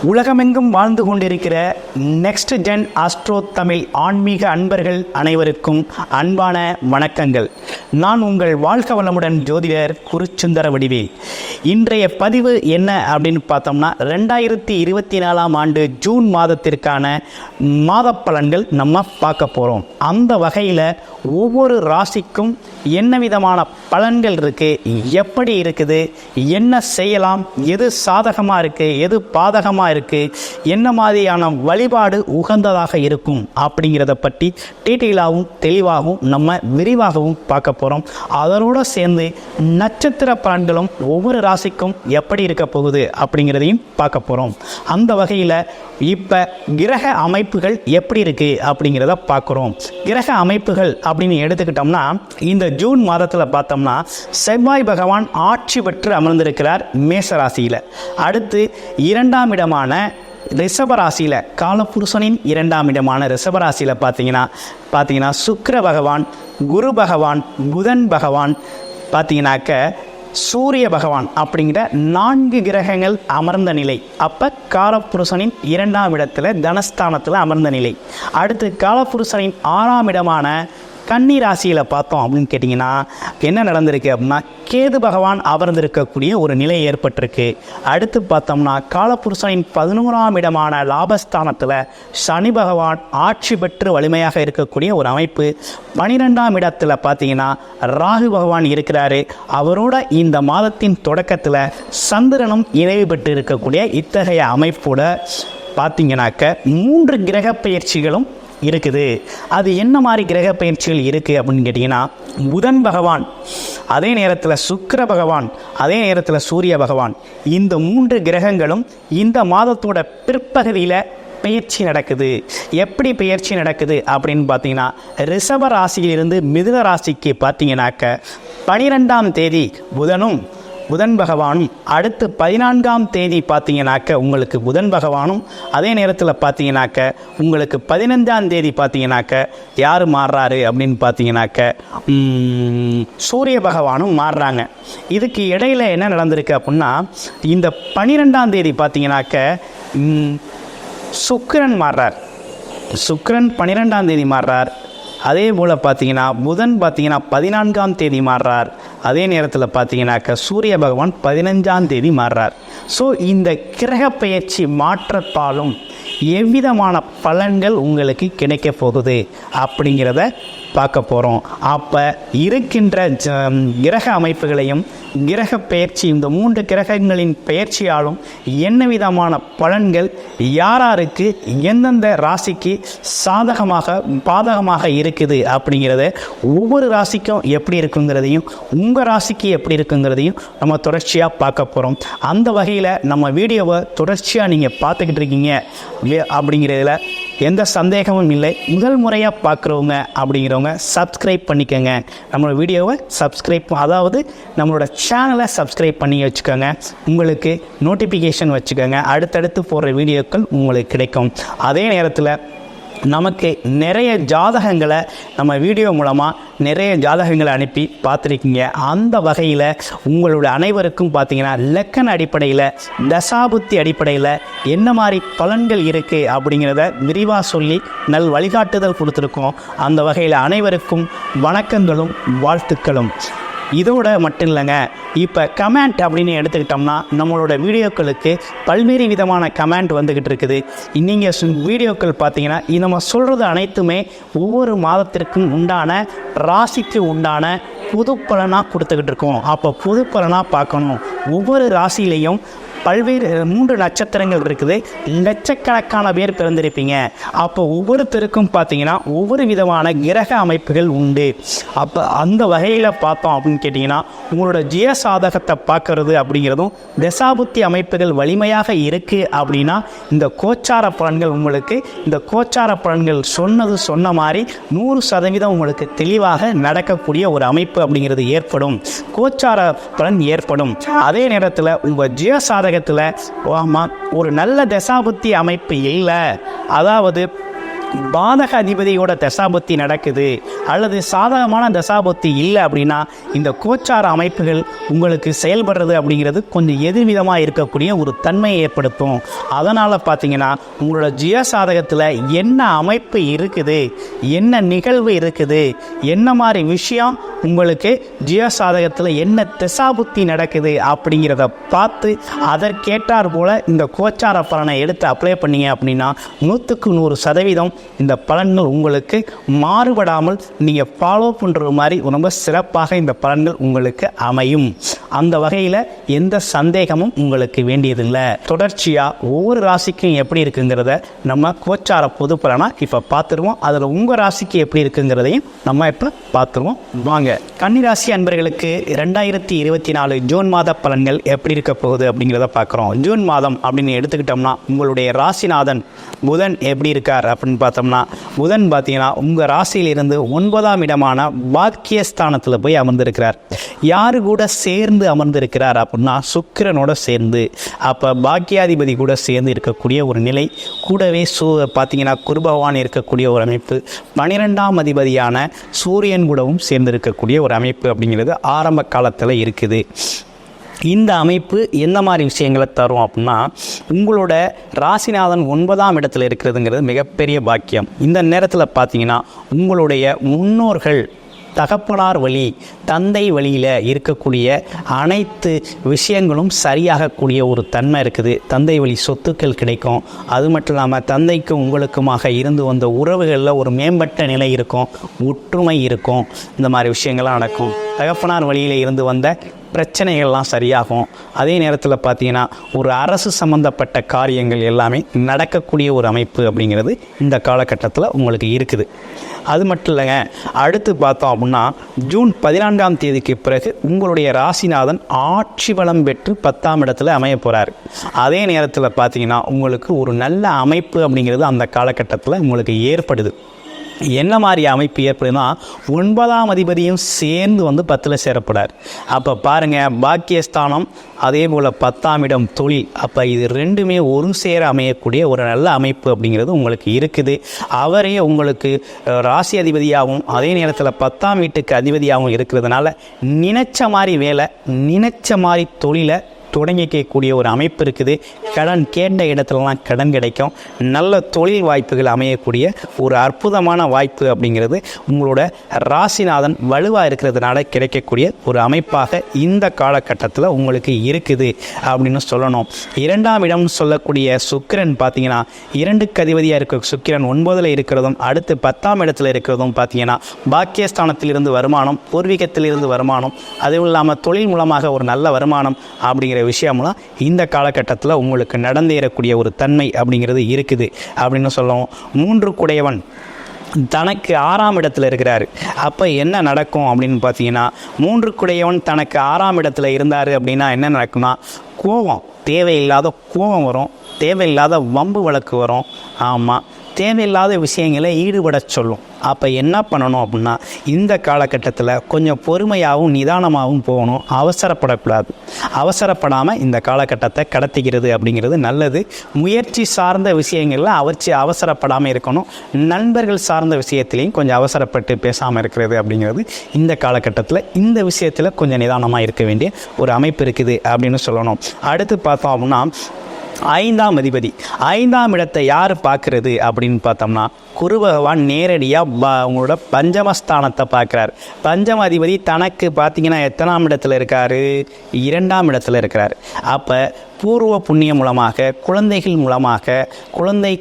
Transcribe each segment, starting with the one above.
உலகமெங்கும் வாழ்ந்து கொண்டிருக்கிற நெக்ஸ்ட் ஜென் ஆஸ்ட்ரோ தமிழ் ஆன்மீக அன்பர்கள் அனைவருக்கும் அன்பான வணக்கங்கள். நான் உங்கள் வாழ்க வளமுடன் ஜோதிடர் குருச்சுந்தர வடிவேல். இன்றைய பதிவு என்ன அப்படின்னு பார்த்தோம்னா 2024 ஆண்டு ஜூன் மாதத்திற்கான மாத பலன்கள் நம்ம பார்க்க போகிறோம். அந்த வகையில் ஒவ்வொரு ராசிக்கும் என்ன விதமான பலன்கள் இருக்குது, எப்படி இருக்குது, என்ன செய்யலாம், எது சாதகமாக இருக்குது, எது பாதகமாக இருக்குது, என்ன மாதிரியான வழிபாடு உகந்ததாக இருக்கும் அப்படிங்கிறத பற்றி டீட்டெயிலாகவும் தெளிவாகவும் நம்ம விரிவாகவும் பார்க்க போகிறோம். அதனோடு சேர்ந்து நட்சத்திர பலன்களும் ஒவ்வொரு ராசிக்கும் எப்படி இருக்க போகுது அப்படிங்கிறதையும் பார்க்க போகிறோம். அந்த வகையில் இப்போ கிரக அமைப்புகள் எப்படி இருக்குது அப்படிங்கிறத பார்க்குறோம். கிரக அமைப்புகள் அப்படின்னு எடுத்துக்கிட்டோம்னா இந்த ஜூன் மாதத்தில் பார்த்தோம்னா செவ்வாய் பகவான் ஆட்சி பெற்று அமர்ந்திருக்கிறார் மேசராசியில். அடுத்து 2ஆம் இடமான ரிஷபராசியில், காலபுருஷனின் 2ஆம் இடமான ரிஷபராசியில் பார்த்தீங்கன்னா சுக்கிர பகவான், குரு பகவான், புதன் பகவான், பார்த்தீங்கன்னாக்க சூரிய பகவான் அப்படிங்கிற 4 கிரகங்கள் அமர்ந்த நிலை. அப்போ காலபுருஷனின் 2ஆம் இடத்துல தனஸ்தானத்தில் அமர்ந்த நிலை. அடுத்து காலபுருஷனின் 6ஆம் இடமான கன்னி ராசியில் பார்த்தோம் அப்படின்னு கேட்டிங்கன்னா என்ன நடந்திருக்கு அப்படின்னா கேது பகவான் அமர்ந்திருக்கக்கூடிய ஒரு நிலை ஏற்பட்டிருக்கு. அடுத்து பார்த்தோம்னா காலபுருஷனின் 11ஆம் இடமான லாபஸ்தானத்தில் சனி பகவான் ஆட்சி பெற்று வலிமையாக இருக்கக்கூடிய ஒரு அமைப்பு. 12ஆம் இடத்துல பார்த்தீங்கன்னா ராகு பகவான் இருக்கிறாரு. அவரோட இந்த மாதத்தின் தொடக்கத்தில் சந்திரனும் இணைவு பெற்று இருக்கக்கூடிய இத்தகைய அமைப்போட பார்த்தீங்கன்னாக்க 3 கிரக பயிற்சிகளும் இருக்குது. அது என்ன மாதிரி கிரக பயிற்சிகள் இருக்குது அப்படின்னு கேட்டிங்கன்னா புதன் பகவான், அதே நேரத்தில் சுக்கிர பகவான், அதே நேரத்தில் சூரிய பகவான், இந்த 3 கிரகங்களும் இந்த மாதத்தோட பிற்பகுதியில் பயிற்சி நடக்குது. எப்படி பயிற்சி நடக்குது அப்படின்னு பார்த்தீங்கன்னா ரிஷப ராசியிலிருந்து மிதுன ராசிக்கு பார்த்தீங்கன்னாக்க 12ஆம் தேதி புதன் பகவானும், அடுத்து 14ஆம் தேதி பார்த்தீங்கன்னாக்க உங்களுக்கு புதன் பகவானும், அதே நேரத்தில் பார்த்தீங்கன்னாக்க உங்களுக்கு 15ஆம் தேதி பார்த்தீங்கன்னாக்க யார் மாறுறாரு அப்படின்னு பார்த்தீங்கன்னாக்க சூரிய பகவானும் மாறுறாங்க. இதுக்கு இடையில் என்ன நடந்திருக்கு அப்படின்னா இந்த 12ஆம் தேதி பார்த்தீங்கன்னாக்க சுக்கிரன் மாறுறார். சுக்கிரன் 12ஆம் தேதி மாறுறார். அதே போல் பார்த்தீங்கன்னா புதன் பார்த்தீங்கன்னா 14ஆம் தேதி மாறுறார். அதே நேரத்தில் பார்த்தீங்கன்னாக்க சூரிய பகவான் 15ஆம் தேதி மாறுறார். ஸோ இந்த கிரக பயிற்சி மாற்றத்தாலும் எவ்விதமான பலன்கள் உங்களுக்கு கிடைக்க போகுது அப்படிங்கிறத பார்க்க போகிறோம். அப்போ இருக்கின்ற கிரக அமைப்புகளையும் கிரக பயிற்சி, இந்த 3 கிரகங்களின் பயிற்சியாலும் என்ன விதமான பலன்கள் யாராருக்கு எந்தெந்த ராசிக்கு சாதகமாக பாதகமாக இருக்குது அப்படிங்கிறத, ஒவ்வொரு ராசிக்கும் எப்படி இருக்குங்கிறதையும் உங்கள் ராசிக்கு எப்படி இருக்குங்கிறதையும் நம்ம தொடர்ச்சியாக பார்க்க போகிறோம். அந்த வகையில் நம்ம வீடியோவை தொடர்ச்சியாக நீங்கள் பார்த்துக்கிட்டு இருக்கீங்க அப்படிங்கிறதுல எந்த சந்தேகமும் இல்லை. முதல் முறையாக பார்க்குறவங்க அப்படிங்கிறவங்க சப்ஸ்கிரைப் பண்ணிக்கோங்க. நம்மளோட வீடியோவை அதாவது நம்மளோட சேனலை சப்ஸ்கிரைப் பண்ணி வச்சுக்கோங்க. உங்களுக்கு நோட்டிஃபிகேஷன் வச்சுக்கோங்க. அடுத்தடுத்து போடுற வீடியோக்கள் உங்களுக்கு கிடைக்கும். அதே நேரத்தில் நமக்கு நிறைய ஜாதகங்களை நம்ம வீடியோ மூலமாக நிறைய ஜாதகங்களை அனுப்பி பார்த்துருக்கீங்க. அந்த வகையில் உங்களோட அனைவருக்கும் பார்த்தீங்கன்னா லக்கண அடிப்படையில், தசாபுத்தி அடிப்படையில் என்ன மாதிரி பலன்கள் இருக்குது அப்படிங்கிறத விரிவாக சொல்லி வழிகாட்டுதல் கொடுத்துருக்கோம். அந்த வகையில் அனைவருக்கும் வணக்கங்களும் வாழ்த்துக்களும். இதோட மட்டும் இல்லைங்க, இப்போ கமெண்ட் அப்படின்னு எடுத்துக்கிட்டோம்னா நம்மளோட வீடியோக்களுக்கு பல்வேறு விதமான கமெண்ட் வந்துக்கிட்டு இருக்குது. நீங்கள் வீடியோக்கள் பார்த்தீங்கன்னா நம்ம சொல்கிறது அனைத்துமே ஒவ்வொரு மாதத்திற்கும் உண்டான ராசிக்கு உண்டான புது பலனாக கொடுத்துக்கிட்டு இருக்கோம். அப்போ புது பலனாக பார்க்கணும். ஒவ்வொரு ராசியிலையும் பல்வேறு 3 நட்சத்திரங்கள் இருக்குது. லட்சக்கணக்கான பேர் பிறந்திருப்பீங்க. அப்போ ஒவ்வொருத்தருக்கும் பார்த்தீங்கன்னா ஒவ்வொரு விதமான கிரக அமைப்புகள் உண்டு. அப்போ அந்த வகையில் பார்த்தோம் அப்படின்னு கேட்டிங்கன்னா உங்களோட ஜிய சாதகத்தை பார்க்கறது அப்படிங்கிறதும் தசாபுத்தி அமைப்புகள் வலிமையாக இருக்குது அப்படின்னா இந்த கோச்சார பலன்கள் உங்களுக்கு, இந்த கோச்சார பலன்கள் சொன்ன மாதிரி 100% உங்களுக்கு தெளிவாக நடக்கக்கூடிய ஒரு அமைப்பு அப்படிங்கிறது ஏற்படும். கோச்சார பலன் ஏற்படும். அதே நேரத்தில் உங்கள் ஜிய சாதகத்தில் ஒரு நல்ல தசாபுத்தி அமைப்பு இல்லை, அதாவது பாதக அதிபதியோட தசாபுத்தி நடக்குது அல்லது சாதகமான தசாபுத்தி இல்லை அப்படின்னா இந்த கோச்சார அமைப்புகள் உங்களுக்கு செயல்படுறது அப்படிங்கிறது கொஞ்சம் எதிர்விதமாக இருக்கக்கூடிய ஒரு தன்மையை ஏற்படுத்தும். அதனால் பார்த்தீங்கன்னா உங்களோட ஜீவசாதகத்தில் என்ன அமைப்பு இருக்குது, என்ன நிகழ்வு இருக்குது, என்ன மாதிரி விஷயம் உங்களுக்கு ஜீவசாதகத்தில் என்ன தசாபுத்தி நடக்குது அப்படிங்கிறத பார்த்து அதற்கேற்றார் போல் இந்த கோச்சார பலனை எடுத்து அப்ளை பண்ணீங்க அப்படின்னா 100% இந்த பலன்கள் உங்களுக்கு மாறுபடாமல் நீங்கள் ஃபாலோ பண்ணுற மாதிரி ரொம்ப சிறப்பாக இந்த பலன்கள் உங்களுக்கு அமையும். அந்த வகையில் எந்த சந்தேகமும் உங்களுக்கு வேண்டியதில்லை. தொடர்ச்சியாக ஒவ்வொரு ராசிக்கும் எப்படி இருக்குங்கிறத நம்ம கோச்சார பொது பலனாக இப்போ பார்த்துருவோம். அதில் உங்கள் ராசிக்கு எப்படி இருக்குங்கிறதையும் நம்ம இப்போ பார்த்துருவோம். வாங்க, கன்னிராசி அன்பர்களுக்கு 2024 ஜூன் மாத பலன்கள் எப்படி இருக்க போகுது அப்படிங்கிறத பார்க்குறோம். ஜூன் மாதம் அப்படின்னு எடுத்துக்கிட்டோம்னா உங்களுடைய ராசிநாதன் புதன் எப்படி இருக்கார் அப்படின்னு பார்த்தோம்னா, புதன் பார்த்தீங்கன்னா உங்கள் ராசியிலிருந்து 9ஆம் இடமான பாக்கியஸ்தானத்தில் போய் அமர்ந்திருக்கிறார். யாரு கூட சேர்ந்து அமர்ந்திருக்கிறார் அப்படின்னா சுக்கிரனோட சேர்ந்து. அப்போ பாக்கியாதிபதி கூட சேர்ந்து இருக்கக்கூடிய ஒரு நிலை. கூடவே பார்த்தீங்கன்னா குரு பகவான் இருக்கக்கூடிய ஒரு அமைப்பு, 12ஆம் அதிபதியான சூரியன் கூடவும் சேர்ந்து இருக்கக்கூடிய ஒரு அமைப்பு அப்படிங்கிறது ஆரம்ப காலத்தில் இருக்குது. இந்த அமைப்பு எந்த மாதிரி விஷயங்களை தரும் அப்படின்னா, உங்களோட ராசிநாதன் 9ஆம் இடத்துல இருக்கிறதுங்கிறது மிகப்பெரிய பாக்கியம். இந்த நேரத்தில் பார்த்தீங்கன்னா உங்களுடைய முன்னோர்கள் தகப்பனார் வழி, தந்தை வழியில் இருக்கக்கூடிய அனைத்து விஷயங்களும் சரியாகக்கூடிய ஒரு தன்மை இருக்குது. தந்தை வழி சொத்துக்கள் கிடைக்கும். அது மட்டும் இல்லாமல் தந்தைக்கும் உங்களுக்குமாக இருந்து வந்த உறவுகளில் ஒரு மேம்பட்ட நிலை இருக்கும், ஒற்றுமை இருக்கும். இந்த மாதிரி விஷயங்கள்லாம் நடக்கும். தகப்பனார் வழியில் இருந்து வந்த பிரச்சனைகள்லாம் சரியாகும். அதே நேரத்தில் பார்த்தீங்கன்னா ஒரு அரசு சம்மந்தப்பட்ட காரியங்கள் எல்லாமே நடக்கக்கூடிய ஒரு அமைப்பு அப்படிங்கிறது இந்த காலகட்டத்தில் உங்களுக்கு இருக்குது. அது மட்டும் இல்லைங்க, அடுத்து பார்த்தோம் அப்படின்னா ஜூன் 14ஆம் தேதிக்கு பிறகு உங்களுடைய ராசிநாதன் ஆட்சி பலம் பெற்று 10ஆம் இடத்துல அமைய போகிறார். அதே நேரத்தில் பார்த்தீங்கன்னா உங்களுக்கு ஒரு நல்ல அமைப்பு அப்படிங்கிறது அந்த காலகட்டத்தில் உங்களுக்கு ஏற்படுது. என்ன மாதிரி அமைப்பு ஏற்படுதுன்னா 9ஆம் அதிபதியும் சேர்ந்து 10ல் சேரப்படார். அப்போ பாருங்கள், பாக்கியஸ்தானம் அதே போல் 10ஆம் இடம் தொழில், அப்போ இது ரெண்டுமே ஒரு சேர அமையக்கூடிய ஒரு நல்ல அமைப்பு அப்படிங்கிறது உங்களுக்கு இருக்குது. அவரே உங்களுக்கு ராசி அதிபதியாகவும் அதே நேரத்தில் 10ஆம் வீட்டுக்கு அதிபதியாகவும் இருக்கிறதுனால நினைச்ச மாதிரி வேலை, நினைச்ச மாதிரி தொழிலை தொடங்கிக்கக்கூடிய ஒரு அமைப்பு இருக்குது. கடன் கேட்ட இடத்துலலாம் கடன் கிடைக்கும். நல்ல தொழில் வாய்ப்புகள் அமையக்கூடிய ஒரு அற்புதமான வாய்ப்பு அப்படிங்கிறது உங்களோட ராசிநாதன் வலுவாக இருக்கிறதுனால கிடைக்கக்கூடிய ஒரு அமைப்பாக இந்த காலகட்டத்தில் உங்களுக்கு இருக்குது அப்படின்னு சொல்லணும். 2ஆம் இடம்னு சொல்லக்கூடிய சுக்கிரன் பார்த்தீங்கன்னா 2க்கு அதிபதியாக இருக்க சுக்கிரன் 9ல் இருக்கிறதும் அடுத்து 10ஆம் இடத்துல இருக்கிறதும் பார்த்தீங்கன்னா பாக்கியஸ்தானத்திலிருந்து வருமானம், பூர்வீகத்திலிருந்து வருமானம், அதுவும் இல்லாமல் தொழில் மூலமாக ஒரு நல்ல வருமானம் அப்படிங்கிற விஷயம்லாம் இந்த காலகட்டத்தில் உங்களுக்கு நடந்தேறக்கூடிய ஒரு தன்மை அப்படிங்கிறது இருக்குது அப்படின்னு சொல்லுவோம். 3 குடையவன் தனக்கு 6ஆம் இடத்துல இருக்கிறாரு. அப்போ என்ன நடக்கும் அப்படின்னு பார்த்தீங்கன்னா, 3 குடையவன் தனக்கு 6ஆம் இடத்துல இருந்தார் அப்படின்னா என்ன நடக்கும்னா, கோபம், தேவையில்லாத கோபம் வரும், தேவையில்லாத வம்பு வழக்கு வரும். ஆமாம், தேவையில்லாத விஷயங்களை ஈடுபட சொல்லும். அப்போ என்ன பண்ணணும் அப்படின்னா, இந்த காலகட்டத்தில் கொஞ்சம் பொறுமையாகவும் நிதானமாகவும் போகணும். அவசரப்படக்கூடாது. அவசரப்படாமல் இந்த காலகட்டத்தை கடத்திக்கிறது அப்படிங்கிறது நல்லது. முயற்சி சார்ந்த விஷயங்களில் அவசரப்படாமல் இருக்கணும். நண்பர்கள் சார்ந்த விஷயத்திலையும் கொஞ்சம் அவசரப்பட்டு பேசாமல் இருக்கிறது அப்படிங்கிறது இந்த காலகட்டத்தில் இந்த விஷயத்தில் கொஞ்சம் நிதானமாக இருக்க வேண்டிய ஒரு அமைப்பு இருக்குது அப்படின்னு சொல்லணும். அடுத்து பார்த்தோம் அப்படின்னா 5ஆம் அதிபதி, 5ஆம் இடத்தை யார் பார்க்குறது அப்படின்னு பார்த்தோம்னா குரு பகவான் நேரடியாக உங்களோட பஞ்சமஸ்தானத்தை பார்க்குறார். பஞ்சம அதிபதி தனக்கு பார்த்தீங்கன்னா எத்தனாம் இடத்துல இருக்கார்? 2ஆம் இடத்துல இருக்கிறார். அப்போ பூர்வ புண்ணியம் மூலமாக, குழந்தைகள் மூலமாக, குழந்தை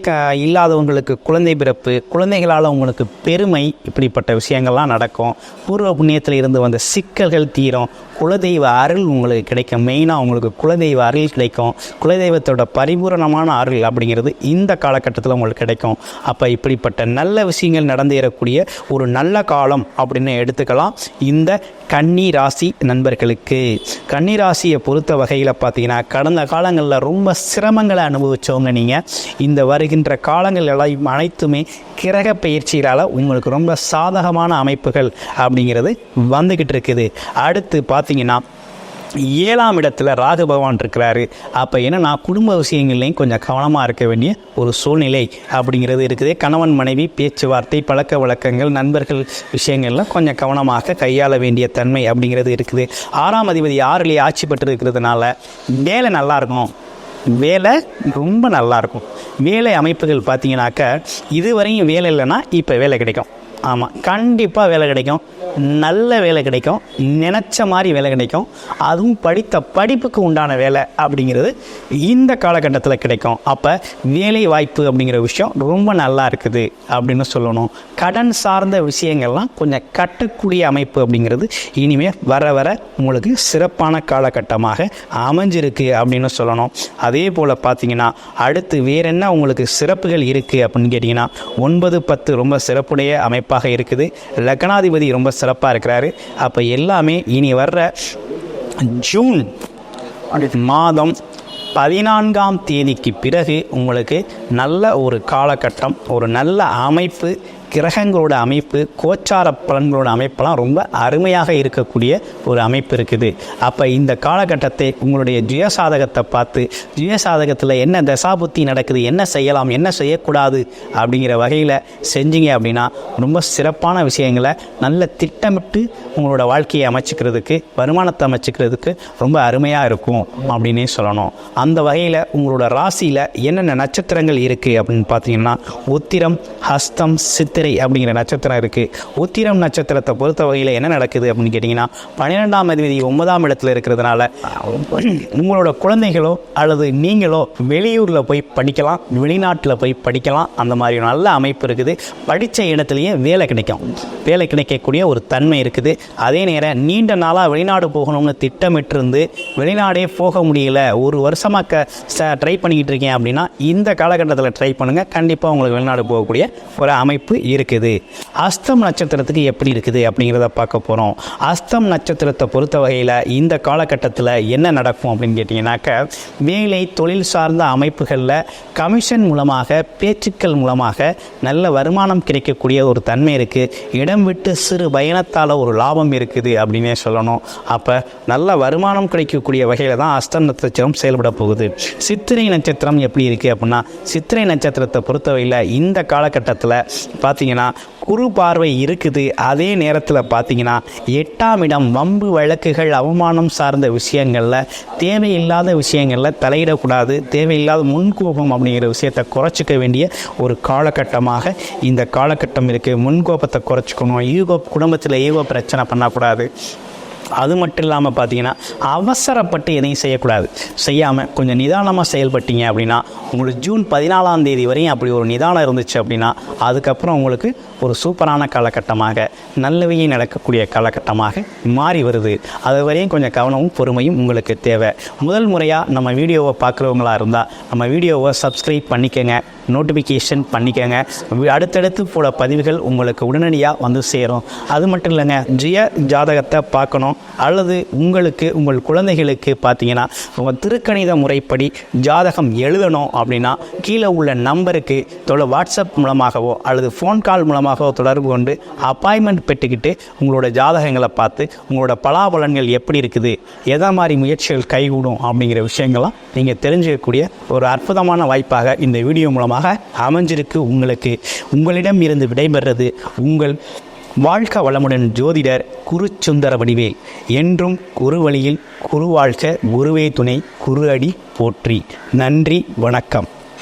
இல்லாதவங்களுக்கு குழந்தை பிறப்பு, குழந்தைகளால் உங்களுக்கு பெருமை, இப்படிப்பட்ட விஷயங்கள்லாம் நடக்கும். பூர்வ புண்ணியத்தில் இருந்து வந்த சிக்கல்கள் தீரும். குலதெய்வ அருள் உங்களுக்கு கிடைக்கும். மெயினாக உங்களுக்கு குலதெய்வ அருள் கிடைக்கும். குலதெய்வத்தோட பரிபூரணமான அருள் அப்படிங்கிறது இந்த காலகட்டத்தில் உங்களுக்கு கிடைக்கும். அப்போ இப்படிப்பட்ட நல்ல விஷயங்கள் நடந்தேறக்கூடிய ஒரு நல்ல காலம் அப்படின்னு எடுத்துக்கலாம் இந்த கன்னி ராசி நண்பர்களுக்கு. கன்னி ராசியை பொறுத்த வகையில் பார்த்தீங்கன்னா கடந்த காலங்களில் ரொம்ப சிரமங்களை அனுபவித்தவங்க நீங்கள். இந்த வருகின்ற காலங்கள் எல்லாம் அனைத்துமே கிரக பயிற்சிகளால் உங்களுக்கு ரொம்ப சாதகமான அமைப்புகள் அப்படிங்கிறது வந்துக்கிட்டு இருக்குது. அடுத்து பார்த்தீங்கன்னா 7ஆம் இடத்துல ராகு பகவான் இருக்கிறாரு. அப்போ என்னன்னா குடும்ப விஷயங்கள்லையும் கொஞ்சம் கவனமாக இருக்க வேண்டிய ஒரு சூழ்நிலை அப்படிங்கிறது இருக்குது. கணவன் மனைவி பேச்சுவார்த்தை பழக்க வழக்கங்கள் நண்பர்கள் விஷயங்கள்லாம் கொஞ்சம் கவனமாக கையாள வேண்டிய தன்மை அப்படிங்கிறது இருக்குது. 6ஆம் அதிபதி 6லேயே ஆட்சி பெற்று இருக்கிறதுனால வேலை நல்லாயிருக்கும், வேலை ரொம்ப நல்லாயிருக்கும். வேலை அமைப்புகள் பார்த்தீங்கன்னாக்கா இதுவரையும் வேலை இல்லைன்னா இப்போ வேலை கிடைக்கும். ஆமாம், கண்டிப்பாக வேலை கிடைக்கும், நல்ல வேலை கிடைக்கும், நினச்ச மாதிரி வேலை கிடைக்கும். அதுவும் படித்த படிப்புக்கு உண்டான வேலை அப்படிங்கிறது இந்த காலகட்டத்தில் கிடைக்கும். அப்போ வேலை வாய்ப்பு அப்படிங்கிற விஷயம் ரொம்ப நல்லா இருக்குது அப்படின்னு சொல்லணும். கடன் சார்ந்த விஷயங்கள்லாம் கொஞ்சம் கட்டக்கூடிய அமைப்பு அப்படிங்கிறது இனிமேல் வர வர உங்களுக்கு சிறப்பான காலகட்டமாக அமைஞ்சிருக்கு அப்படின்னு சொல்லணும். அதே போல் பார்த்தீங்கன்னா அடுத்து வேற என்ன உங்களுக்கு சிறப்புகள் இருக்குது அப்படின்னு கேட்டிங்கன்னா 9, 10 ரொம்ப சிறப்புடைய அமைப்பாக இருக்குது. லக்னாதிபதி ரொம்ப சிறப்பாக இருக்கிறாரு. அப்போ எல்லாமே இனி வர்ற ஜூன் மாதம் 14ஆம் தேதிக்கு பிறகு உங்களுக்கு நல்ல ஒரு காலகட்டம், ஒரு நல்ல அமைப்பு, கிரகங்களோட அமைப்பு, கோச்சார பலன்களோட அமைப்பெல்லாம் ரொம்ப அருமையாக இருக்கக்கூடிய ஒரு அமைப்பு இருக்குது. அப்போ இந்த காலகட்டத்தை உங்களுடைய சுயசாதகத்தை பார்த்து சுயசாதகத்தில் என்ன தசாபுத்தி நடக்குது, என்ன செய்யலாம் என்ன செய்யக்கூடாது அப்படிங்கிற வகையில் செஞ்சீங்க அப்படின்னா ரொம்ப சிறப்பான விஷயங்களை நல்ல திட்டமிட்டு உங்களோட வாழ்க்கையை அமைச்சிக்கிறதுக்கு, வருமானத்தை அமைச்சிக்கிறதுக்கு ரொம்ப அருமையாக இருக்கும் அப்படின்னே சொல்லணும். அந்த வகையில் உங்களோட ராசியில் என்னென்ன நட்சத்திரங்கள் இருக்குது அப்படின்னு பார்த்தீங்கன்னா உத்திரம், ஹஸ்தம், சித்திரை அப்படிங்கிற நட்சத்திரம் இருக்குது. உத்திரம் நட்சத்திரத்தை பொறுத்த வகையில் என்ன நடக்குது அப்படின்னு கேட்டிங்கன்னா 12ஆம் அதிபதி 9ஆம் இடத்துல இருக்கிறதுனால உங்களோட குழந்தைகளோ அல்லது நீங்களோ வெளியூரில் போய் படிக்கலாம், வெளிநாட்டில் போய் படிக்கலாம். அந்த மாதிரி நல்ல அமைப்பு இருக்குது. படித்த இடத்துலையே வேலை கிடைக்கும், வேலை கிடைக்கக்கூடிய ஒரு தன்மை இருக்குது. அதே நேரம் நீண்ட நாளாக வெளிநாடு போகணும்னு திட்டமிட்டிருந்து வெளிநாடே போக முடியல, ஒரு வருஷமாக ட்ரை பண்ணிக்கிட்டு இருக்கேன் அப்படின்னா இந்த காலகட்டத்தில் ட்ரை பண்ணுங்கள், கண்டிப்பாக உங்களுக்கு வெளிநாடு போகக்கூடிய ஒரு அமைப்பு இருக்குது. அஸ்தம் நட்சத்திரத்துக்கு எப்படி இருக்குது அப்படிங்கிறத பார்க்க போகிறோம். அஸ்தம் நட்சத்திரத்தை பொறுத்த வகையில் இந்த காலகட்டத்தில் என்ன நடக்கும் அப்படின்னு கேட்டிங்கனாக்கா வேலை தொழில் சார்ந்த அமைப்புகளில் கமிஷன் மூலமாக பேச்சுக்கள் மூலமாக நல்ல வருமானம் கிடைக்கக்கூடிய ஒரு தன்மை இருக்குது. இடம் விட்டு சிறு பயணத்தால் ஒரு லாபம் இருக்குது அப்படின்னே சொல்லணும். அப்போ நல்ல வருமானம் கிடைக்கக்கூடிய வகையில் தான் அஸ்தம் நட்சத்திரம் செயல்பட போகுது. சித்திரை நட்சத்திரம் எப்படி இருக்குது அப்படின்னா சித்திரை நட்சத்திரத்தை பொறுத்தவரையில் இந்த காலகட்டத்தில் பார்த்தீங்கன்னா குரு பார்வை இருக்குது. அதே நேரத்தில் பார்த்தீங்கன்னா 8ஆம் இடம் வம்பு வழக்குகள் அவமானம் சார்ந்த விஷயங்களில் தேவையில்லாத விஷயங்களில் தலையிடக்கூடாது. தேவையில்லாத முன்கோபம் அப்படிங்கிற விஷயத்தை குறைச்சிக்க வேண்டிய ஒரு காலகட்டமாக இந்த காலகட்டம் இருக்குது. முன்கோபத்தை குறைச்சிக்கணும். குடும்பத்தில் ஈகோ பிரச்சனை பண்ணக்கூடாது. அது மட்டும் இல்லாமல் பார்த்தீங்கன்னா அவசரப்பட்டு எதையும் செய்யக்கூடாது. செய்யாமல் கொஞ்சம் நிதானமாக செயல்பட்டீங்க அப்படின்னா உங்களுக்கு ஜூன் 14ஆம் தேதி வரையும் அப்படி ஒரு நிதானம் இருந்துச்சு அப்படின்னா அதுக்கப்புறம் உங்களுக்கு ஒரு சூப்பரான காலகட்டமாக நல்லவையே நடக்கக்கூடிய காலகட்டமாக மாறி வருது. அது வரையும் கொஞ்சம் கவனமும் பொறுமையும் உங்களுக்கு தேவை. முதல் முறையாக நம்ம வீடியோவை பார்க்குறவங்களா இருந்தால் நம்ம வீடியோவை சப்ஸ்கிரைப் பண்ணிக்கங்க, நோட்டிஃபிகேஷன் பண்ணிக்கங்க. அடுத்தடுத்து போட பதிவுகள் உங்களுக்கு உடனடியாக வந்து சேரும். அது மட்டும் இல்லைங்க, ஜிய ஜாதகத்தை பார்க்கணும் அல்லது உங்களுக்கு உங்கள் குழந்தைகளுக்கு பார்த்தீங்கன்னா உங்கள் திருக்கணித முறைப்படி ஜாதகம் எழுதணும் அப்படின்னா கீழே உள்ள நம்பருக்கு வாட்ஸ்அப் மூலமாகவோ அல்லது ஃபோன் கால் மூலமாகவோ தொடர்பு கொண்டு அப்பாயின்மெண்ட் பெற்றுக்கிட்டு உங்களோட ஜாதகங்களை பார்த்து உங்களோட பலாபலன்கள் எப்படி இருக்குது, எதை மாதிரி முயற்சிகள் கைகூடும் அப்படிங்கிற விஷயங்கள்லாம் நீங்கள் தெரிஞ்சுக்கக்கூடிய ஒரு அற்புதமான வாய்ப்பாக இந்த வீடியோ மூலமாக அமைஞ்சிருக்கு. உங்களுக்கு உங்களிடம் இருந்து விடைபெறுறது உங்கள் வாழ்க வளமுடன் ஜோதிடர் குருச்சுந்தர வடிவேல். என்றும் குரு வழியில் குரு வாழ்க, குருவே துணை, குரு அடி போற்றி. நன்றி, வணக்கம்.